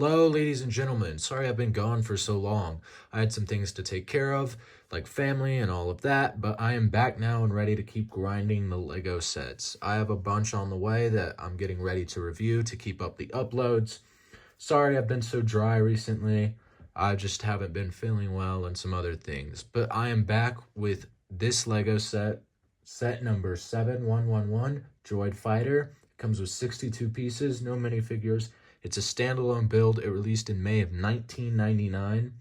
Hello, ladies and gentlemen. Sorry I've been gone for so long. I had some things to take care of, like family and all of that, but I am back now and ready to keep grinding the Lego sets. I have a bunch on the way that I'm getting ready to review to keep up the uploads. Sorry I've been so dry recently. I just haven't been feeling well and some other things. But I am back with this Lego set number 7111, Droid Fighter. It comes with 62 pieces, no minifigures. It's a standalone build. It released in May of 1999.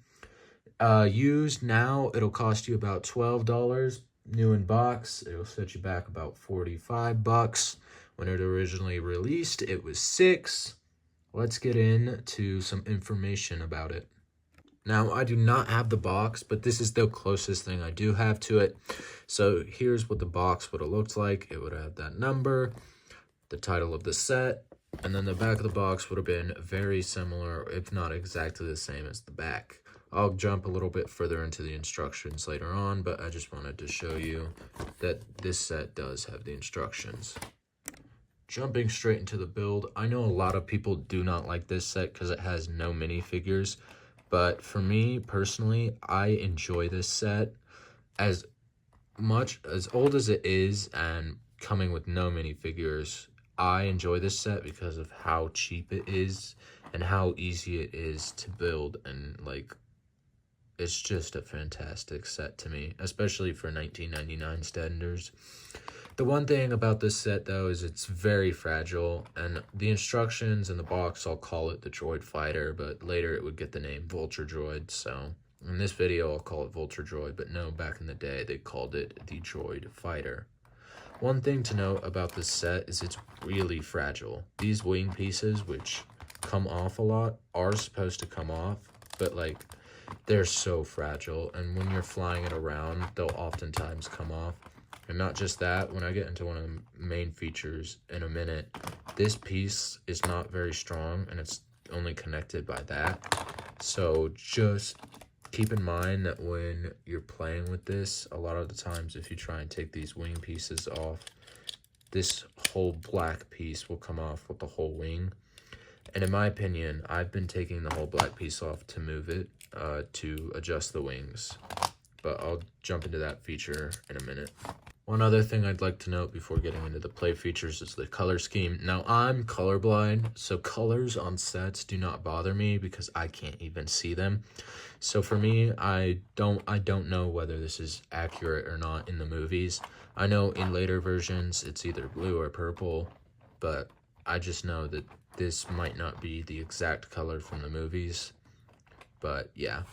Used now, it'll cost you about $12. New in box, it'll set you back about 45 bucks. When it originally released, it was $6. Let's get into some information about it. Now, I do not have the box, but this is the closest thing I do have to it. So here's what the box would have looked like. It would have that number, the title of the set, and then the back of the box would have been very similar, if not exactly the same as the back. I'll jump a little bit further into the instructions later on, but I just wanted to show you that this set does have the instructions. Jumping straight into the build, I know a lot of people do not like this set because it has no minifigures, but for me personally, I enjoy this set. As much as old as it is and coming with no minifigures, I enjoy this set because of how cheap it is and how easy it is to build, and like it's just a fantastic set to me, especially for 1999 standards. The one thing about this set though is it's very fragile, and the instructions in the box, I'll call it the Droid Fighter, but later it would get the name Vulture Droid, so in this video I'll call it Vulture Droid, but no, back in the day they called it the Droid Fighter. One thing to note about this set is it's really fragile. These wing pieces, which come off a lot, are supposed to come off, but like they're so fragile, and when you're flying it around, they'll oftentimes come off. And not just that, when I get into one of the main features in a minute, this piece is not very strong, and it's only connected by that. So just keep in mind that when you're playing with this, a lot of the times if you try and take these wing pieces off, this whole black piece will come off with the whole wing. And in my opinion, I've been taking the whole black piece off to move it, to adjust the wings. But I'll jump into that feature in a minute. One other thing I'd like to note before getting into the play features is the color scheme. Now, I'm colorblind, so colors on sets do not bother me because I can't even see them. So for me, I don't know whether this is accurate or not in the movies. I know in later versions it's either blue or purple, but I just know that this might not be the exact color from the movies. But yeah.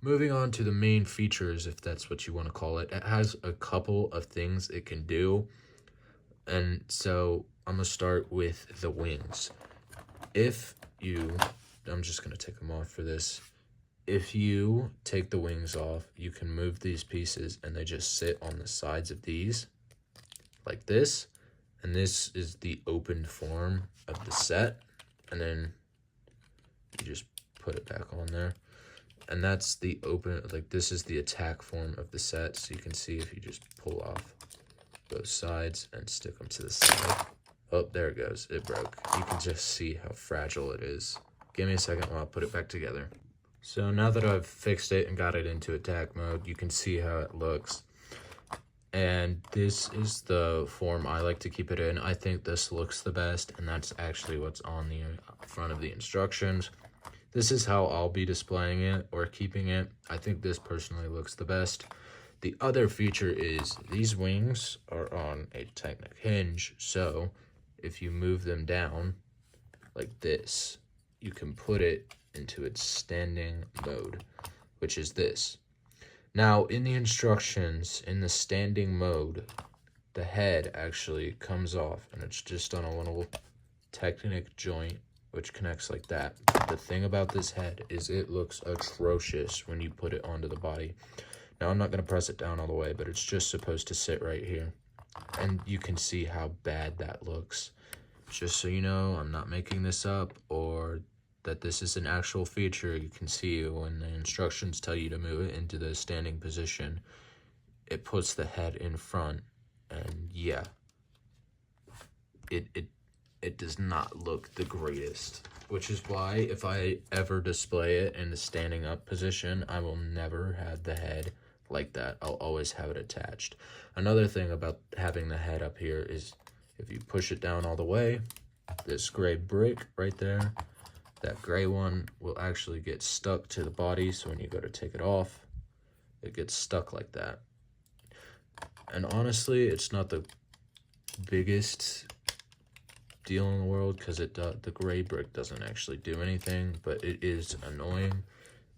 Moving on to the main features, if that's what you want to call it, it has a couple of things it can do. And so I'm going to start with the wings. I'm just going to take them off for this. If you take the wings off, you can move these pieces and they just sit on the sides of these like this. And this is the opened form of the set. And then you just put it back on there. And that's the open, like this is the attack form of the set. So you can see if you just pull off both sides and stick them to the side. Oh, there it goes. It broke. You can just see how fragile it is. Give me a second while I put it back together. So now that I've fixed it and got it into attack mode, you can see how it looks. And this is the form I like to keep it in. I think this looks the best, and that's actually what's on the front of the instructions. This is how I'll be displaying it or keeping it. I think this personally looks the best. The other feature is these wings are on a Technic hinge, so if you move them down like this, you can put it into its standing mode, which is this. Now, in the instructions, in the standing mode, the head actually comes off, and it's just on a little Technic joint, which connects like that. The thing about this head is it looks atrocious when you put it onto the body. Now, I'm not going to press it down all the way, but it's just supposed to sit right here. And you can see how bad that looks. Just so you know, I'm not making this up, or that this is an actual feature. You can see when the instructions tell you to move it into the standing position, it puts the head in front, and yeah, it it does not look the greatest. Which is why if I ever display it in the standing up position, I will never have the head like that. I'll always have it attached. Another thing about having the head up here is if you push it down all the way, this gray brick right there, that gray one will actually get stuck to the body. So when you go to take it off, it gets stuck like that. And honestly, it's not the biggest deal in the world because the gray brick doesn't actually do anything, but it is annoying,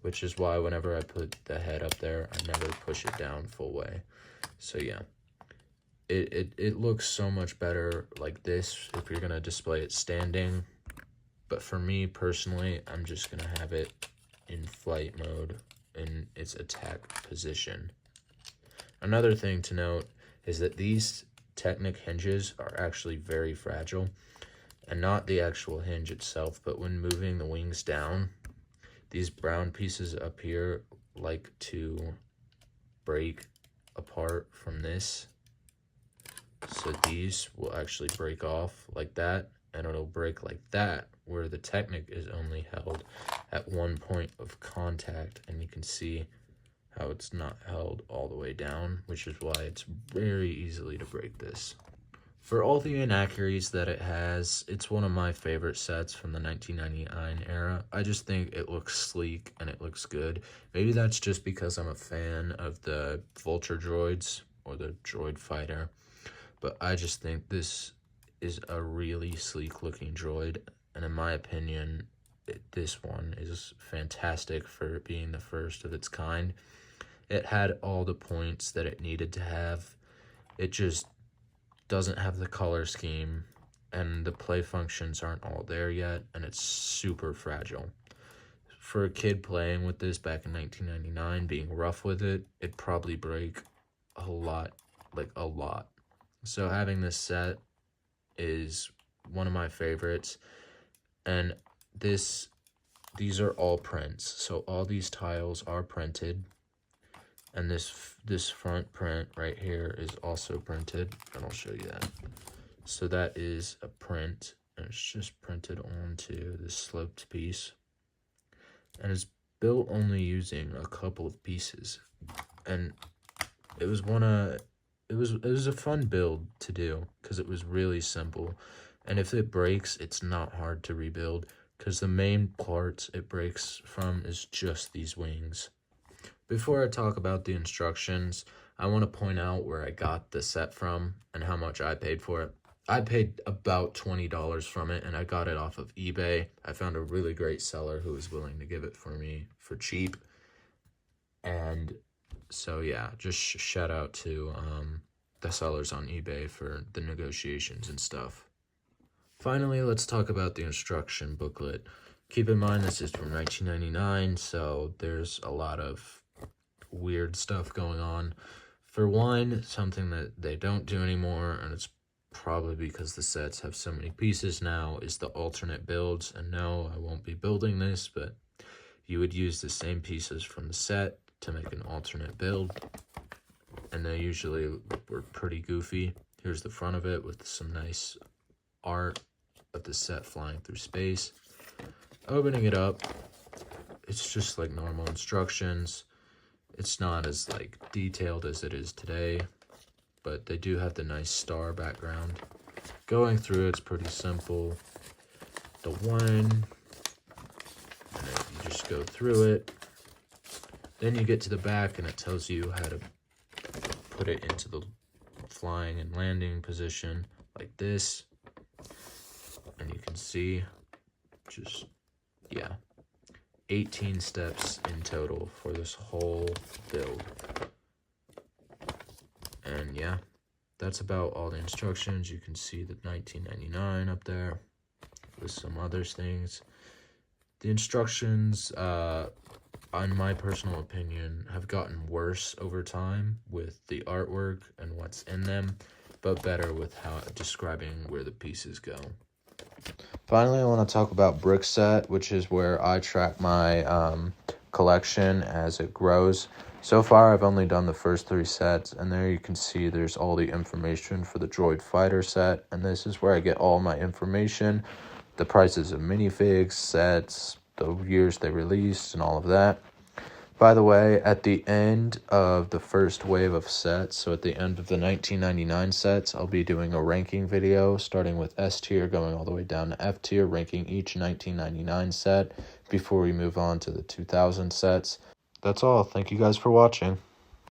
which is why whenever I put the head up there, I never push it down full way. So yeah, it looks so much better like this if you're gonna display it standing, but for me personally, I'm just gonna have it in flight mode in its attack position. Another thing to note is that these Technic hinges are actually very fragile, and not the actual hinge itself, but when moving the wings down, these brown pieces up here like to break apart from this. So these will actually break off like that, and it'll break like that, where the Technic is only held at one point of contact, and you can see how it's not held all the way down, which is why it's very easily to break this. For all the inaccuracies that it has, it's one of my favorite sets from the 1999 era. I just think it looks sleek and it looks good. Maybe that's just because I'm a fan of the Vulture droids or the Droid Fighter, but I just think this is a really sleek looking droid, and in my opinion, this one is fantastic for being the first of its kind. It had all the points that it needed to have. It just doesn't have the color scheme, and the play functions aren't all there yet, and it's super fragile. For a kid playing with this back in 1999, being rough with it, it'd probably break a lot, like a lot. So having this set is one of my favorites, and these are all prints. So all these tiles are printed. And this front print right here is also printed, and I'll show you that. So that is a print, and it's just printed onto this sloped piece. And it's built only using a couple of pieces. And it was a fun build to do because it was really simple. And if it breaks, it's not hard to rebuild because the main parts it breaks from is just these wings. Before I talk about the instructions, I want to point out where I got the set from and how much I paid for it. I paid about $20 from it, and I got it off of eBay. I found a really great seller who was willing to give it for me for cheap. And so, yeah, just shout out to the sellers on eBay for the negotiations and stuff. Finally, let's talk about the instruction booklet. Keep in mind, this is from 1999, so there's a lot of weird stuff going on. For one, something that they don't do anymore, and it's probably because the sets have so many pieces now, is the alternate builds. And no, I won't be building this, but you would use the same pieces from the set to make an alternate build, and they usually were pretty goofy. Here's the front of it with some nice art of the set flying through space. Opening it up, it's just like normal instructions. It's not as like detailed as it is today, but they do have the nice star background. Going through it's pretty simple. The one, and then you just go through it. Then you get to the back and it tells you how to put it into the flying and landing position like this. And you can see just, yeah, 18 steps in total for this whole build. And yeah, that's about all the instructions. You can see the 1999 up there with some other things. The instructions, in my personal opinion, have gotten worse over time with the artwork and what's in them, but better with how describing where the pieces go. Finally, I want to talk about Brickset, which is where I track my collection as it grows. So far, I've only done the first 3 sets, and there you can see there's all the information for the Droid Fighter set, and this is where I get all my information, the prices of minifigs, sets, the years they released, and all of that. By the way, at the end of the first wave of sets, so at the end of the 1999 sets, I'll be doing a ranking video, starting with S tier, going all the way down to F tier, ranking each 1999 set before we move on to the 2000 sets. That's all. Thank you guys for watching.